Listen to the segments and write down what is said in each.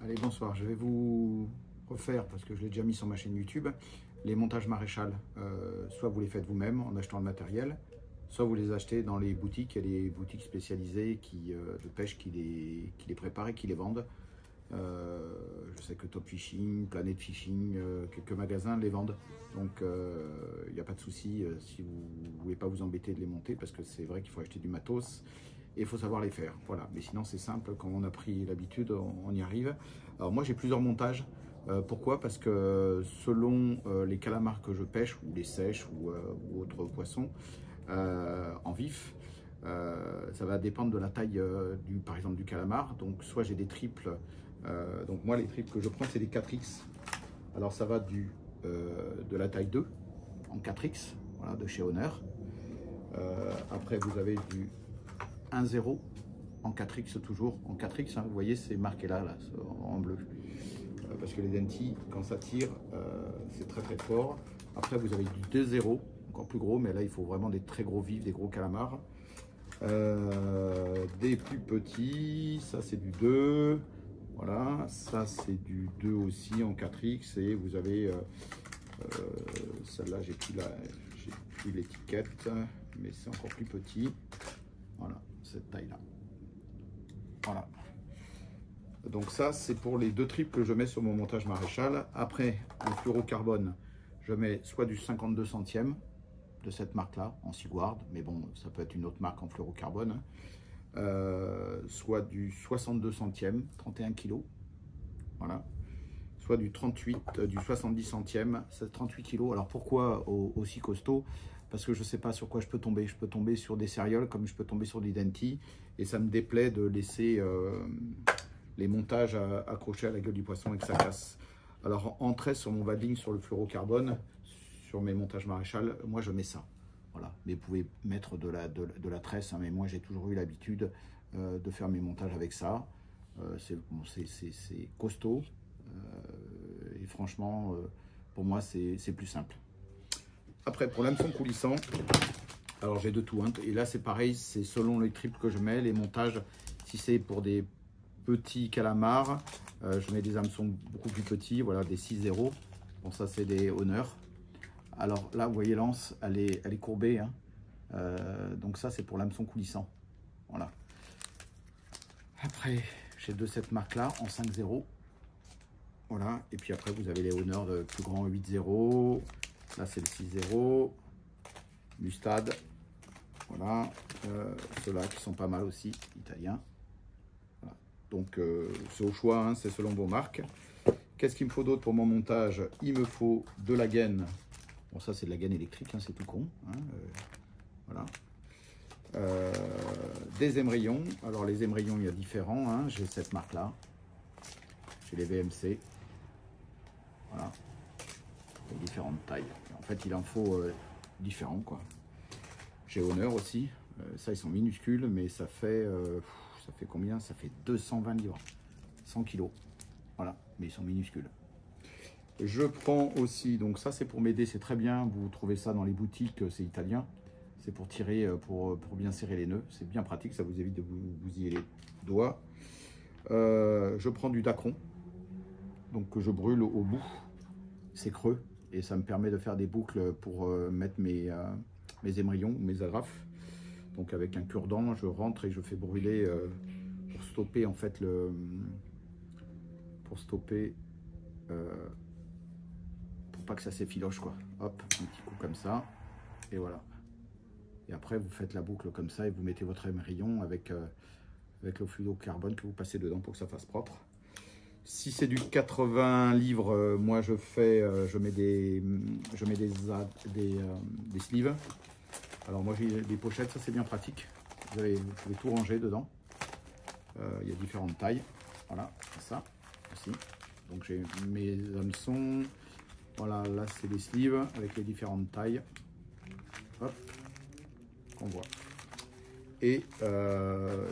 Allez, bonsoir, je vais vous refaire, parce que je l'ai déjà mis sur ma chaîne YouTube, les montages Maréchal. Soit vous les faites vous-même en achetant le matériel, soit vous les achetez dans les boutiques. Il y a des boutiques spécialisées de pêche qui les préparent et qui les vendent. Je sais que Top Fishing, Planet Fishing, quelques magasins les vendent. Donc il n'y a pas de souci si vous ne voulez pas vous embêter de les monter, parce que c'est vrai qu'il faut acheter du matos. Et il faut savoir les faire, voilà. Mais sinon c'est simple, quand on a pris l'habitude, on y arrive. Alors moi j'ai plusieurs montages. Pourquoi? Parce que selon les calamars que je pêche, ou les sèches, ou autres poissons en vif, ça va dépendre de la taille par exemple du calamar. Donc soit j'ai des triples, donc moi les triples que je prends c'est des 4X. Alors ça va de la taille 2 en 4X, voilà, de chez Honor. Après vous avez du 1,0 en 4X, toujours en 4X, hein, vous voyez c'est marqué là en bleu, parce que les dentilles quand ça tire c'est très très fort. Après vous avez du 2,0 encore plus gros, mais là il faut vraiment des très gros vifs, des gros calamars. Des plus petits, ça c'est du 2, voilà, ça c'est du 2 aussi en 4X. Et vous avez celle-là, j'ai plus l'étiquette, mais c'est encore plus petit. Voilà, cette taille-là. Voilà. Donc ça, c'est pour les deux triples que je mets sur mon montage Maréchal. Après, en fluorocarbone, je mets soit du 52 centièmes de cette marque-là, en Seaguard, mais bon, ça peut être une autre marque en fluorocarbone. Soit du 62 centièmes, 31 kg. Voilà. Soit du 38, du 70 centièmes, c'est 38 kg. Alors pourquoi aussi costaud? Parce que je ne sais pas sur quoi je peux tomber. Je peux tomber sur des céréales comme je peux tomber sur des dentilles. Et ça me déplaît de laisser les montages accrochés à la gueule du poisson et que ça casse. Alors en tresse sur mon vading, sur le fluorocarbone, sur mes montages Maréchal, moi je mets ça. Voilà. Mais vous pouvez mettre de la tresse, hein, mais moi j'ai toujours eu l'habitude de faire mes montages avec ça. C'est costaud. Et franchement, pour moi c'est plus simple. Après, pour l'hameçon coulissant, alors j'ai de tout, hein. Et là c'est pareil, c'est selon les triples que je mets, les montages. Si c'est pour des petits calamars, je mets des hameçons beaucoup plus petits, voilà, des 6,0. Bon, ça c'est des Honor. Alors là, vous voyez l'anse, elle est courbée, hein. Donc ça c'est pour l'hameçon coulissant, voilà. Après, j'ai de cette marque-là en 5,0. Voilà, et puis après vous avez les Honor de plus grand 8,0. Là c'est le 6,0, Mustad, voilà, ceux-là qui sont pas mal aussi, italiens. Voilà. Donc c'est au choix, hein, c'est selon vos marques. Qu'est-ce qu'il me faut d'autre pour mon montage? Il me faut de la gaine. Bon, ça c'est de la gaine électrique, hein, c'est tout con, hein, voilà. Des émerillons. Alors les émerillons, il y a différents, hein. J'ai cette marque-là, j'ai les VMC, voilà. Différentes tailles. En fait, il en faut différents, quoi. J'ai Honor aussi. Ça, ils sont minuscules, mais ça fait combien? Ça fait 220 livres. 100 kilos. Voilà, mais ils sont minuscules. Je prends aussi, donc ça, c'est pour m'aider, c'est très bien. Vous trouvez ça dans les boutiques, c'est italien. C'est pour tirer, pour bien serrer les nœuds. C'est bien pratique, ça vous évite de vous bousiller les doigts. Je prends du dacron, donc que je brûle au bout. C'est creux. Et ça me permet de faire des boucles pour mettre mes émerillons, mes agrafes. Donc avec un cure-dent, je rentre et je fais brûler pour stopper en fait pour pas que ça s'effiloche, quoi. Hop, un petit coup comme ça. Et voilà. Et Et après, vous faites la boucle comme ça et vous mettez votre émerillon avec le fluorocarbone que vous passez dedans pour que ça fasse propre. Si c'est du 80 livres, moi je mets des sleeves. Alors moi j'ai des pochettes, ça c'est bien pratique. Vous pouvez tout ranger dedans. Il y a différentes tailles. Voilà, ça aussi. Donc j'ai mes hameçons. Voilà, là c'est des sleeves avec les différentes tailles. Hop, qu'on voit. Et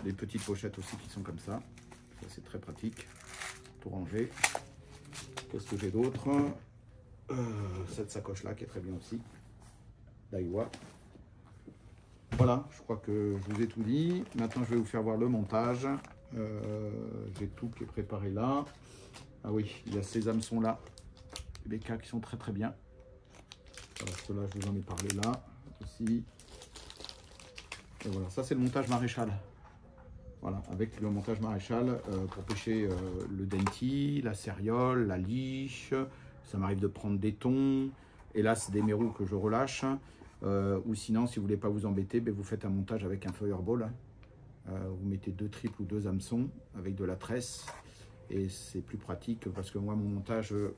les petites pochettes aussi qui sont comme ça. Ça c'est très pratique. Tout ranger. Qu'est-ce que j'ai d'autre? Cette sacoche là qui est très bien aussi. Daiwa. Voilà, je crois que je vous ai tout dit. Maintenant, je vais vous faire voir le montage. J'ai tout qui est préparé là. Ah oui, il y a ces hameçons là, les BK qui sont très très bien. Voilà, ceux-là, je vous en ai parlé là aussi. Et voilà, ça c'est le montage maréchal. Voilà, avec le montage maréchal pour pêcher le denti, la céréole, la liche. Ça m'arrive de prendre des thons. Et là, c'est des mérous que je relâche. Ou sinon, si vous ne voulez pas vous embêter, ben, vous faites un montage avec un fireball. Vous mettez 2 triples ou 2 hameçons avec de la tresse. Et c'est plus pratique parce que moi, mon montage de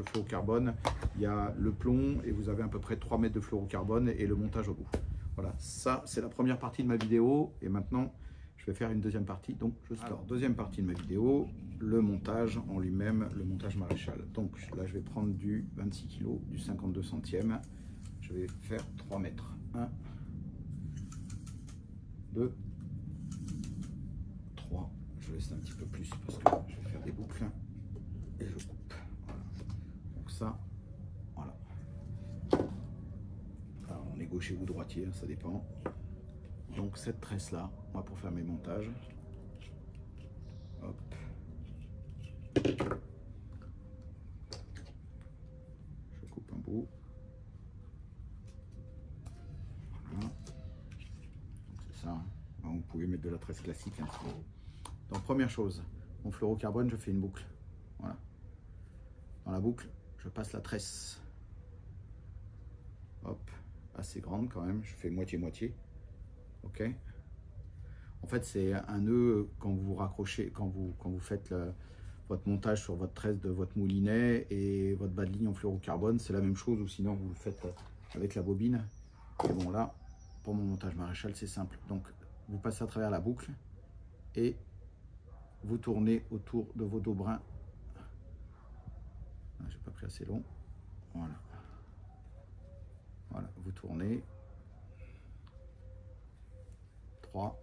fluorocarbone, il y a le plomb et vous avez à peu près 3 mètres de fluorocarbone et le montage au bout. Voilà, ça, c'est la première partie de ma vidéo. Et maintenant, je vais faire une deuxième partie. Donc, alors, deuxième partie de ma vidéo, le montage en lui-même, le montage maréchal. Donc là, je vais prendre du 26 kg, du 52 centièmes. Je vais faire 3 mètres. 1, 2, 3. Je laisse un petit peu plus parce que je vais faire des boucles. Et je coupe. Voilà. Donc ça, voilà. Alors, on est gaucher ou droitier, ça dépend. Donc cette tresse là, moi pour faire mes montages. Hop. Je coupe un bout. Voilà. C'est ça. Vous pouvez mettre de la tresse classique. Hein. Donc première chose, mon fluorocarbone, je fais une boucle. Voilà. Dans la boucle, je passe la tresse. Hop, assez grande quand même. Je fais moitié-moitié. Ok. En fait, c'est un nœud quand vous raccrochez, quand vous faites votre montage sur votre tresse de votre moulinet et votre bas de ligne en fluorocarbone, c'est la même chose. Ou sinon, vous le faites avec la bobine. Et bon, là, pour mon montage maréchal, c'est simple. Donc, vous passez à travers la boucle et vous tournez autour de vos dos bruns. J'ai pas pris assez long. Voilà. Voilà, vous tournez. 3,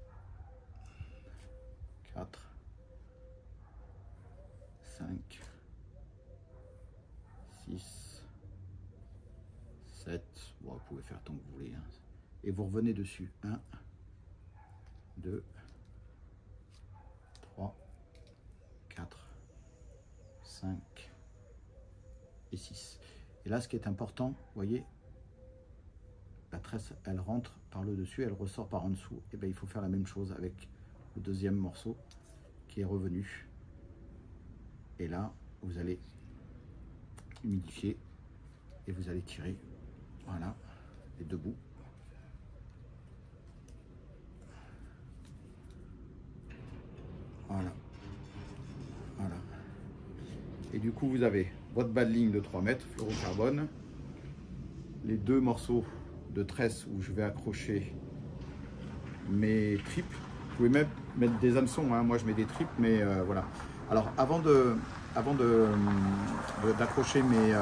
4, 5, 6, 7. Bon, vous pouvez faire tant que vous voulez. Hein. Et vous revenez dessus. 1, 2, 3, 4, 5 et 6. Et là, ce qui est important, vous voyez, la tresse, elle rentre par le dessus, elle ressort par en dessous. Et bien, il faut faire la même chose avec le deuxième morceau qui est revenu. Et là, vous allez humidifier et vous allez tirer. Voilà, les deux bouts. Voilà. Voilà. Et du coup, vous avez votre bas de ligne de 3 mètres, fluorocarbone, les 2 morceaux de tresse où je vais accrocher mes triples. Vous pouvez même mettre des hameçons, hein. Moi je mets des triples, mais voilà. Alors avant d'accrocher mes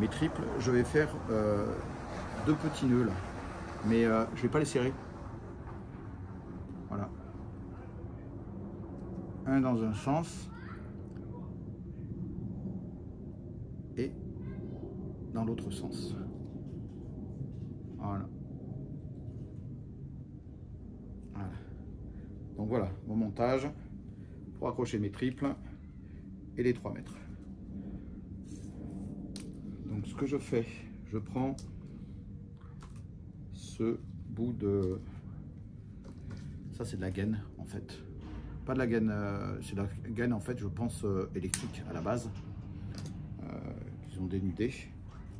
triples, je vais faire 2 petits nœuds là, mais je vais pas les serrer. Voilà. Un dans un sens et dans l'autre sens. Voilà. Voilà. Donc voilà mon montage pour accrocher mes triples et les 3 mètres. Donc ce que je fais, je prends ce bout de... Ça c'est de la gaine en fait. Pas de la gaine, c'est de la gaine en fait je pense électrique à la base. Ils ont dénudé.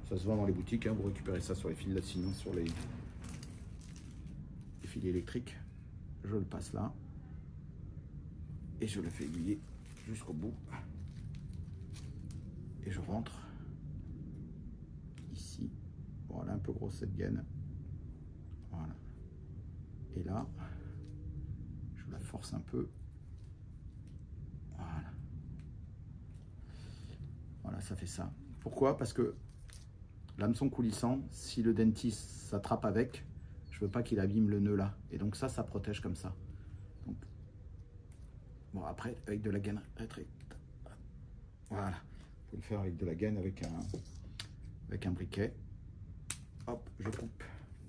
Ça se vend dans les boutiques, hein, vous récupérez ça sur les fils, sinon sur les fils électriques. Je le passe là. Et je le fais aiguiller jusqu'au bout. Et je rentre ici. Voilà, un peu grosse cette gaine. Voilà. Et là, je la force un peu. Voilà. Voilà, ça fait ça. Pourquoi? Parce que l'hameçon coulissant, si le dentiste s'attrape avec, je veux pas qu'il abîme le nœud là. Et donc ça protège comme ça. Donc, bon, après, avec de la gaine rétrécte. Voilà. Faut le faire avec de la gaine, avec un briquet. Hop, je coupe.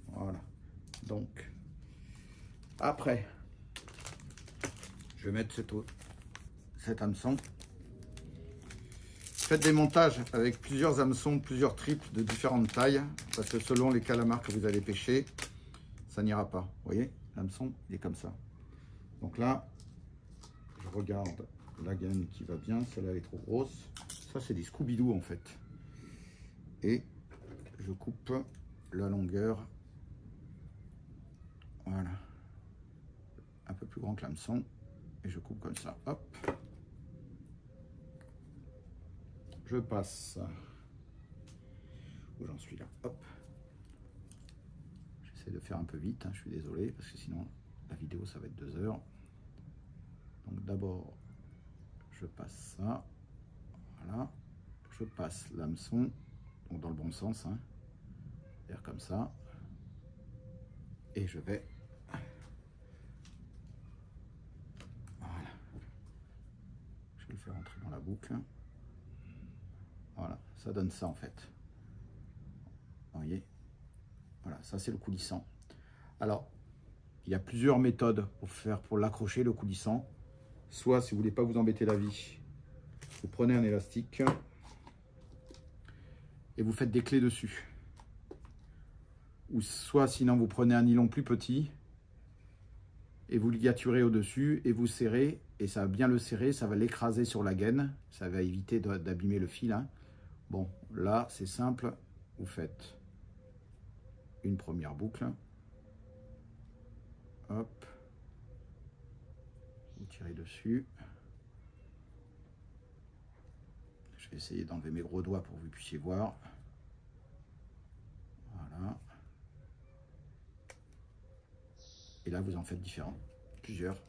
Voilà. Donc, après, je vais mettre cet hameçon. Faites des montages avec plusieurs hameçons, plusieurs triples de différentes tailles, parce que selon les calamars que vous allez pêcher, ça n'ira pas. Vous voyez, l'hameçon, il est comme ça. Donc là, je regarde la gaine qui va bien, celle-là est trop grosse. Ça, c'est des Scooby-Doo en fait. Et je coupe la longueur. Voilà. Un peu plus grand que l'hameçon. Et je coupe comme ça. Hop. Je passe. Où j'en suis là. Hop. J'essaie de faire un peu vite. Hein, je suis désolé. Parce que sinon, la vidéo, ça va être 2 heures. Donc d'abord, je passe ça. Voilà. Je passe l'hameçon. Donc dans le bon sens. Hein. C'est-à-dire comme ça. Et je vais... Voilà. Je vais le faire entrer dans la boucle. Voilà, ça donne ça en fait. Vous voyez? Voilà, ça c'est le coulissant. Alors, il y a plusieurs méthodes pour l'accrocher, le coulissant. Soit, si vous voulez pas vous embêter la vie, vous prenez un élastique et vous faites des clés dessus. Ou soit, sinon, vous prenez un nylon plus petit et vous ligaturez au-dessus et vous serrez. Et ça va bien le serrer, ça va l'écraser sur la gaine. Ça va éviter d'abîmer le fil. Hein. Bon, là, c'est simple. Vous faites une première boucle. Hop. Vous tirez dessus. Je vais essayer d'enlever mes gros doigts pour que vous puissiez voir. Voilà. Et là, vous en faites différents. Plusieurs.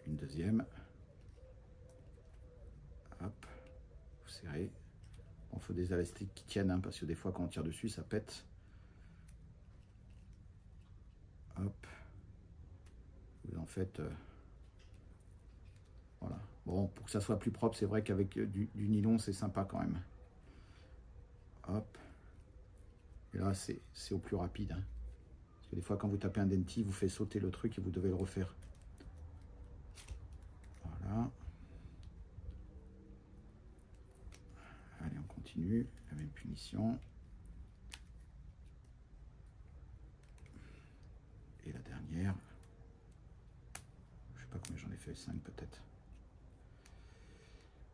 Une deuxième. Hop. Vous serrez. Il faut des élastiques qui tiennent, hein, parce que des fois, quand on tire dessus, ça pète. Hop. Vous en faites... voilà. Bon, pour que ça soit plus propre, c'est vrai qu'avec du nylon, c'est sympa quand même. Hop. Et là, c'est au plus rapide. Hein. Parce que des fois, quand vous tapez un denti, vous fait sauter le truc et vous devez le refaire. Voilà. Allez, on continue. La même punition. Et la dernière. Je sais pas combien j'en ai fait, 5 peut-être.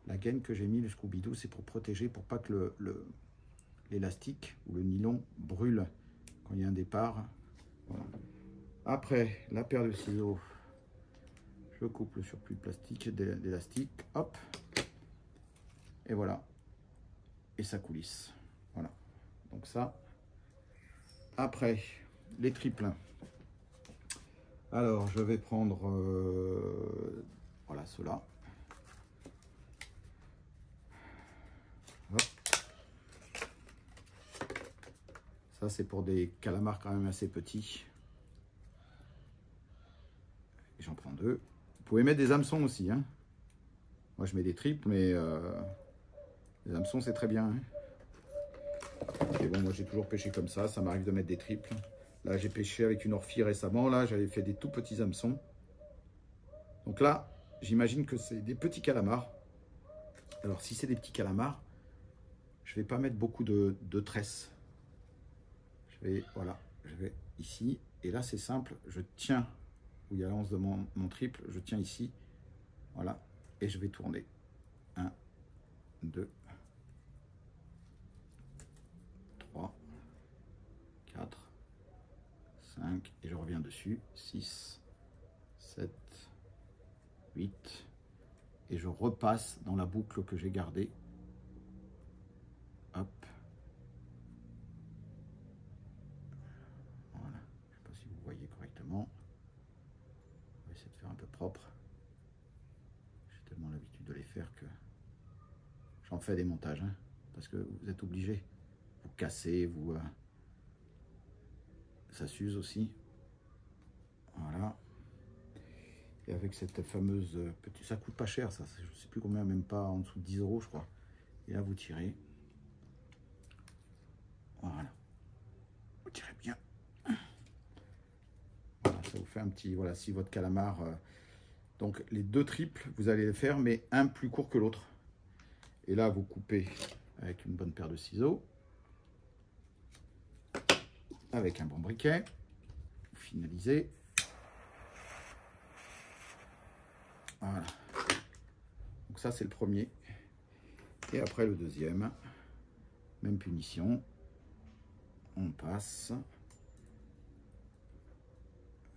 La gaine que j'ai mis, le Scooby-Doo, c'est pour protéger, pour pas que l'élastique ou le nylon brûle quand il y a un départ. Voilà. Après, la paire de ciseaux, je coupe le surplus de plastique, d'élastique, hop, et voilà. Et ça coulisse. Voilà. Donc ça. Après, les triples. Alors, je vais prendre voilà, ceux-là. Ça, c'est pour des calamars quand même assez petits. J'en prends 2. Vous pouvez mettre des hameçons aussi. Hein. Moi, je mets des triples, mais les hameçons, c'est très bien. Hein. Et bon, moi, j'ai toujours pêché comme ça. Ça m'arrive de mettre des triples. Là, j'ai pêché avec une orphie récemment. Là, j'avais fait des tout petits hameçons. Donc là, j'imagine que c'est des petits calamars. Alors, si c'est des petits calamars, je ne vais pas mettre beaucoup de tresses. Voilà, je vais ici. Et là, c'est simple. Je tiens, où il y a l'anse de mon triple, je tiens ici. Voilà. Et je vais tourner. 1, 2, 5, et je reviens dessus, 6, 7, 8, et je repasse dans la boucle que j'ai gardée. Hop. Voilà, je ne sais pas si vous voyez correctement. On va essayer de faire un peu propre. J'ai tellement l'habitude de les faire que j'en fais des montages, hein, parce que vous êtes obligé. Vous cassez, vous... ça s'use aussi. Voilà. Et avec cette fameuse petite... Ça coûte pas cher, ça. Je ne sais plus combien, même pas en dessous de 10 €, je crois. Et là, vous tirez. Voilà. Vous tirez bien. Voilà, ça vous fait un petit... Voilà, si votre calamar... Donc, les deux triples, vous allez les faire, mais un plus court que l'autre. Et là, vous coupez avec une bonne paire de ciseaux. Avec un bon briquet, vous finalisez. Voilà. Donc ça, c'est le premier. Et après le deuxième, même punition. On passe.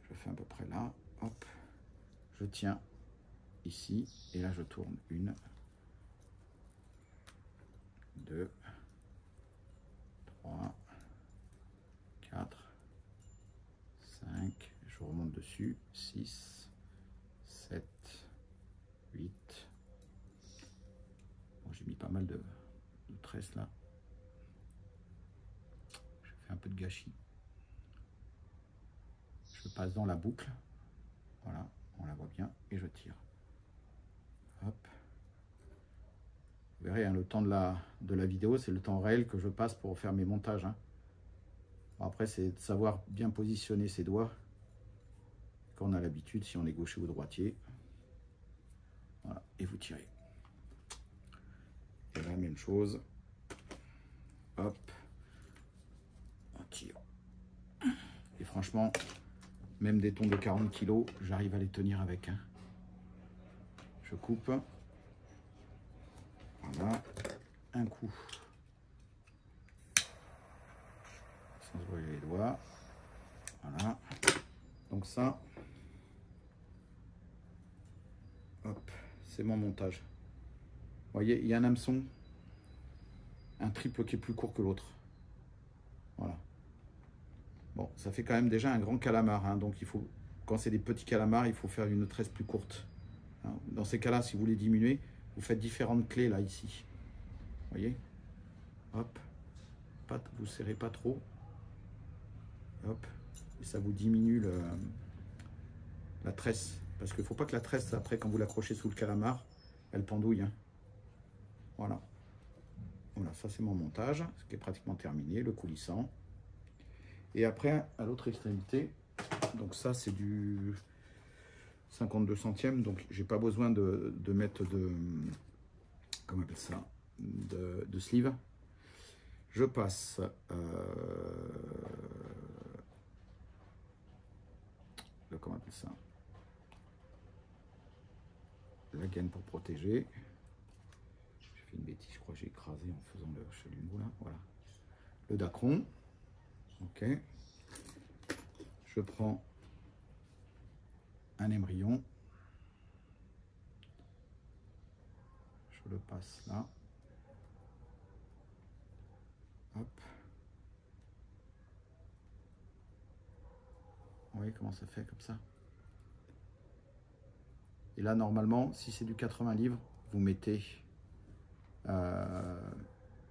Je fais à peu près là. Hop. Je tiens ici. Et là, je tourne. 1, 2, 3, 4, 5, je remonte dessus, 6, 7, 8. Bon, j'ai mis pas mal de tresses là. Je fais un peu de gâchis. Je passe dans la boucle. Voilà, on la voit bien. Et je tire. Hop. Vous verrez, hein, le temps de la vidéo, c'est le temps réel que je passe pour faire mes montages. Hein. Après, c'est de savoir bien positionner ses doigts. Quand on a l'habitude, si on est gaucher ou droitier. Voilà, et vous tirez. Et la même chose. Hop. On tire. Et franchement, même des tons de 40 kg, j'arrive à les tenir avec. Hein. Je coupe. Voilà. Un coup. Sans se brûler les doigts. Voilà. Donc ça, hop, c'est mon montage. Vous voyez, il y a un hameçon, un triple qui est plus court que l'autre. Voilà. Bon, ça fait quand même déjà un grand calamar. Hein, donc il faut, quand c'est des petits calamars, il faut faire une tresse plus courte. Hein, dans ces cas-là, si vous voulez diminuer, vous faites différentes clés là, ici. Vous voyez? Hop. Pas, vous ne serrez pas trop. Hop. Et ça vous diminue la tresse. Parce qu'il ne faut pas que la tresse, après, quand vous l'accrochez sous le calamar, elle pendouille. Hein. Voilà. Voilà, ça c'est mon montage, ce qui est pratiquement terminé, le coulissant. Et après, à l'autre extrémité, donc ça c'est du 52 centièmes, donc j'ai pas besoin de mettre de, comment on appelle ça, de sleeve. Je passe comment on appelle ça, la gaine pour protéger. J'ai fait une bêtise, je crois que j'ai écrasé en faisant le chalumeau là. Voilà, le dacron. Ok, je prends un émerillon, je le passe là. Hop. Vous voyez comment ça fait comme ça. Et là, normalement, si c'est du 80 livres, vous mettez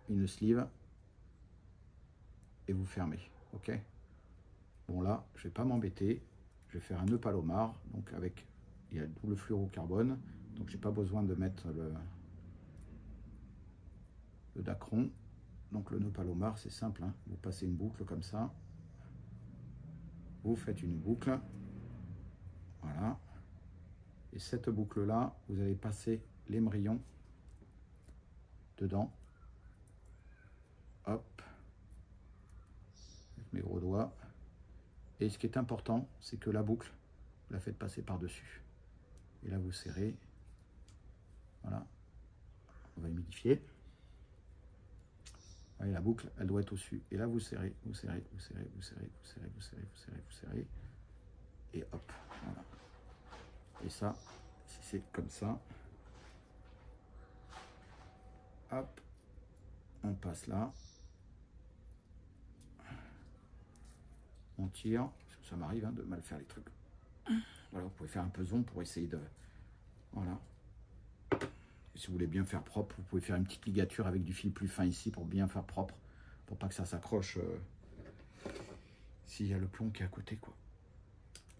une sleeve et vous fermez. Ok. Bon là, je vais pas m'embêter. Je vais faire un nœud palomar. Donc avec, il y a le double fluorocarbone. Donc j'ai pas besoin de mettre le dacron. Donc le nœud palomar, c'est simple. Hein. Vous passez une boucle comme ça. Vous faites une boucle. Voilà. Et cette boucle-là, vous allez passer l'émerillon dedans. Hop. Avec mes gros doigts. Et ce qui est important, c'est que la boucle, vous la faites passer par-dessus. Et là, vous serrez. Voilà. On va humidifier. Voyez, la boucle, elle doit être au-dessus. Et là, vous serrez, vous serrez, vous serrez, vous serrez, vous serrez, vous serrez, vous serrez, vous serrez. Et hop, voilà. Et ça, si c'est comme ça, hop, on passe là. On tire, parce que ça m'arrive hein, de mal faire les trucs. Voilà, vous pouvez faire un peu zoom pour essayer de... Voilà. Et si vous voulez bien faire propre, vous pouvez faire une petite ligature avec du fil plus fin ici pour bien faire propre, pour pas que ça s'accroche s'il y a le plomb qui est à côté, quoi.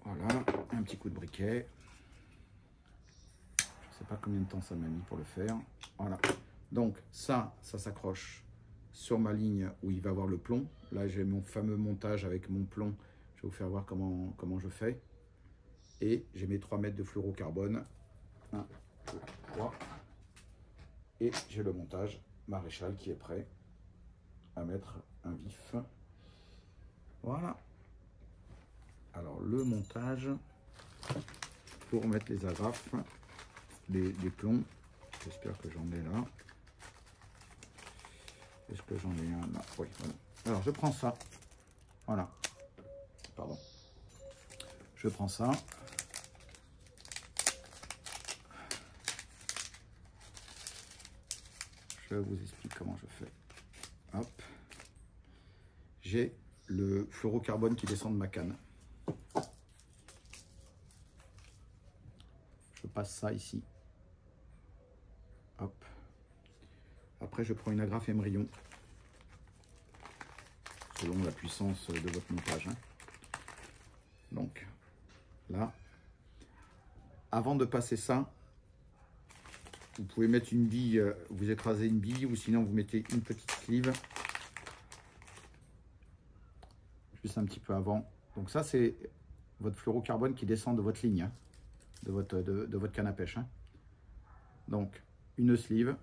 Voilà, un petit coup de briquet. Je sais pas combien de temps ça m'a mis pour le faire. Voilà. Donc ça s'accroche sur ma ligne où il va avoir le plomb. Là, j'ai mon fameux montage avec mon plomb. Je vais vous faire voir comment je fais. Et j'ai mes 3 mètres de fluorocarbone. 1, 2, 3. Et j'ai le montage maréchal qui est prêt à mettre un vif. Voilà. Alors, le montage pour mettre les agrafes, les plombs. J'espère que j'en ai là. Est-ce que j'en ai un là? Oui, voilà. Alors, je prends ça. Voilà. Pardon. Je prends ça. Je vous explique comment je fais. Hop. J'ai le fluorocarbone qui descend de ma canne. Je passe ça ici. Hop. Après, je prends une agrafe émerillon. Selon la puissance de votre montage. Hein. Donc, là. Avant de passer ça, vous pouvez mettre une bille, vous écrasez une bille, ou sinon vous mettez une petite sleeve. Juste un petit peu avant. Donc ça, c'est votre fluorocarbone qui descend de votre ligne, hein, de votre canne à pêche. Hein. Donc, une sleeve.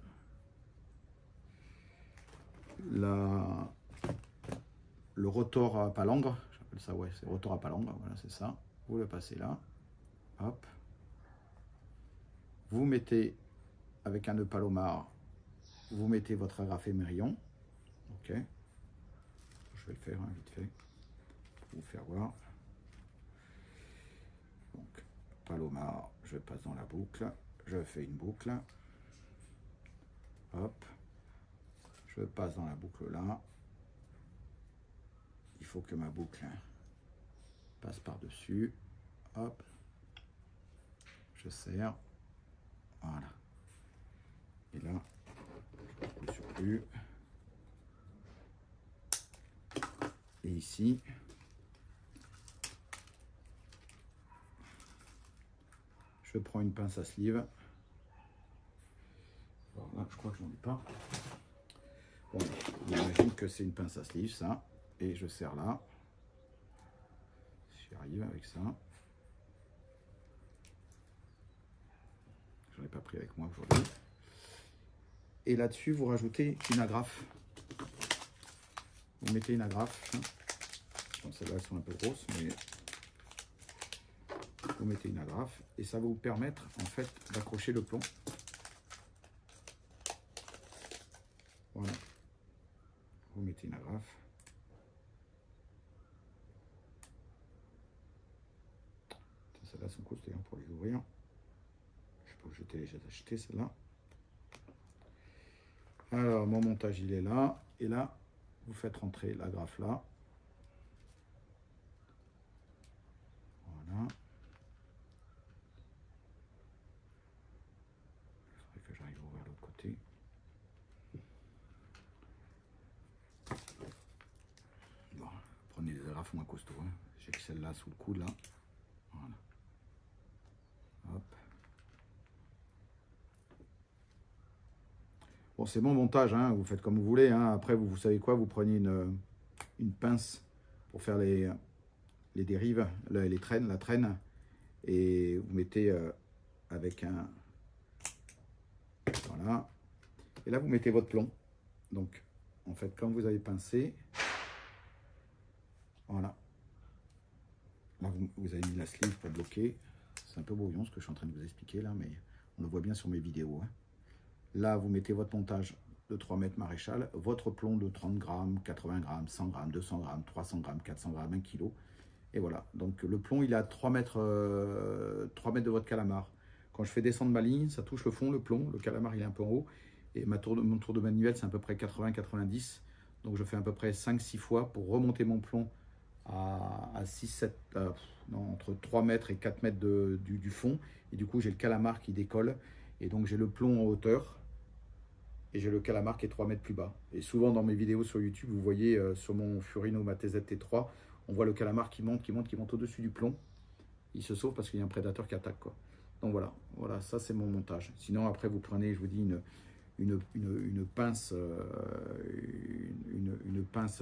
Le rotor à palangre, j'appelle ça, ouais, c'est rotor à palangre, voilà, c'est ça. Vous le passez là. Hop. Vous mettez, avec un nœud palomar, vous mettez votre agrafe émerillon. Ok. Je vais le faire hein, vite fait. Pour vous faire voir. Donc, palomar, je passe dans la boucle. Je fais une boucle. Hop. Je passe dans la boucle là. Il faut que ma boucle passe par-dessus. Hop. Je serre. Voilà. Et là, je sur plus. Et ici, je prends une pince à sleeve. Alors là, je crois que j'en ai pas. Bon, j'imagine que c'est une pince à sleeve, ça. Et je serre là. J'y arrive avec ça. J'en ai pas pris avec moi aujourd'hui. Et là-dessus, vous rajoutez une agrafe. Vous mettez une agrafe. Bon, celles-là, elles sont un peu grosses, mais vous mettez une agrafe. Et ça va vous permettre, en fait, d'accrocher le plomb. Voilà. Vous mettez une agrafe. Celles-là sont costauds pour les ouvrir. Je sais pas où j'étais déjà acheté celle-là. Alors, mon montage, il est là. Et là, vous faites rentrer l'agrafe là. Voilà. Il faudrait que j'arrive à ouvrir l'autre côté. Bon, prenez des agrafes moins costauds. Hein. J'ai que celle-là sous le coude là. Voilà. Hop. Bon, c'est mon montage, hein. Vous faites comme vous voulez. Hein. Après, vous savez quoi, vous prenez une pince pour faire les dérives, les traînes, la traîne, et vous mettez avec un... Voilà. Et là, vous mettez votre plomb. Donc, en fait, quand vous avez pincé, voilà. Là, vous avez mis la sleeve pour bloquer. C'est un peu brouillon ce que je suis en train de vous expliquer là, mais on le voit bien sur mes vidéos. Hein. Là, vous mettez votre montage de 3 mètres maréchal, votre plomb de 30 grammes, 80 grammes, 100 grammes, 200 grammes, 300 grammes, 400 grammes, 1 kg. Et voilà, donc le plomb, il est à 3 mètres de votre calamar. Quand je fais descendre ma ligne, ça touche le fond, le plomb, le calamar, il est un peu en haut. Et mon tour de manivelle, c'est à peu près 80-90. Donc je fais à peu près 5-6 fois pour remonter mon plomb à 6-7, entre 3 mètres et 4 mètres du fond. Et du coup, j'ai le calamar qui décolle. Et donc, j'ai le plomb en hauteur. Et j'ai le calamar qui est 3 mètres plus bas. Et souvent, dans mes vidéos sur YouTube, vous voyez sur mon Furino, ma TZ-T3, on voit le calamar qui monte au-dessus du plomb. Il se sauve parce qu'il y a un prédateur qui attaque, quoi. Donc voilà, ça c'est mon montage. Sinon, après, vous prenez, je vous dis, une pince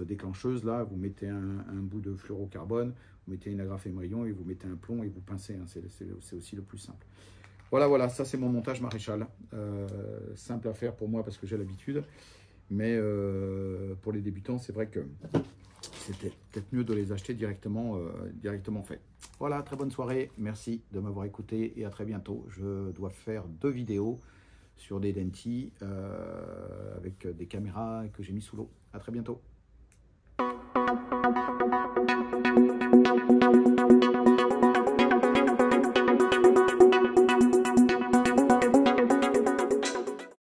déclencheuse, là, vous mettez un bout de fluorocarbone, vous mettez une agrafe émerillon et vous mettez un plomb et vous pincez, hein, c'est aussi le plus simple. Voilà, ça c'est mon montage maréchal, simple à faire pour moi parce que j'ai l'habitude, mais pour les débutants, c'est vrai que c'était peut-être mieux de les acheter directement fait. Voilà, très bonne soirée, merci de m'avoir écouté et à très bientôt. Je dois faire 2 vidéos sur des Denti avec des caméras que j'ai mis sous l'eau. À très bientôt.